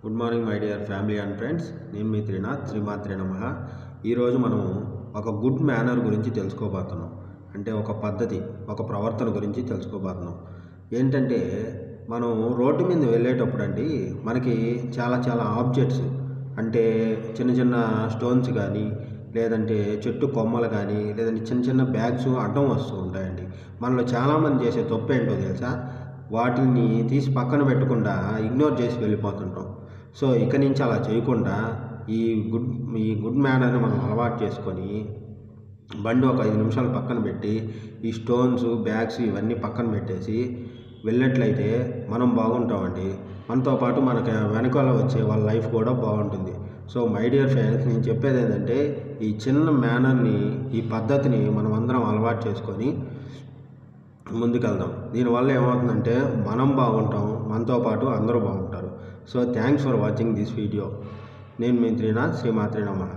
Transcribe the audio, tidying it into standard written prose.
Good morning my dear family and friends. నేను మీ త్రినాథ్, శ్రీమాత్రే నమః. ఈరోజు మనం ఒక గుడ్ మేనర్ గురించి తెలుసుకోబోతున్నాం. అంటే ఒక పద్ధతి, ఒక ప్రవర్తన గురించి తెలుసుకోబోతున్నాం. ఏంటంటే మనం రోడ్డు మీద వెళ్ళేటప్పుడు అండి మనకి చాలా ఆబ్జెక్ట్స్ అంటే చిన్న చిన్న స్టోన్స్ కానీ, లేదంటే చెట్టు కొమ్మలు కానీ, లేదంటే చిన్న బ్యాగ్స్ అడ్డం వస్తూ ఉంటాయండి. మనలో చాలామంది చేసే తప్పు ఏంటో తెలుసా? వాటిని తీసి పక్కన పెట్టకుండా ఇగ్నోర్ చేసి వెళ్ళిపోతుంటాం. సో ఇక నుంచి అలా చేయకుండా ఈ గుడ్ మేనర్ని మనం అలవాటు చేసుకొని బండి ఒక 5 నిమిషాలు పక్కన పెట్టి ఈ స్టోన్స్, బ్యాగ్స్ ఇవన్నీ పక్కన పెట్టేసి వెళ్ళినట్లయితే మనం బాగుంటామండి. మనతో పాటు మనకు వెనకాల వచ్చే వాళ్ళ లైఫ్ కూడా బాగుంటుంది. సో మై డియర్ ఫ్రెండ్స్, నేను చెప్పేది ఏంటంటే ఈ చిన్న మేనర్ని, ఈ పద్ధతిని మనం అందరం అలవాటు చేసుకొని ముందుకెళ్దాం. దీనివల్ల ఏమవుతుందంటే మనం బాగుంటాం, మనతో పాటు అందరూ బాగుంటారు. So thanks for watching this video. నేను మీ త్రినాథ్, శ్రీమాత్రే నమః.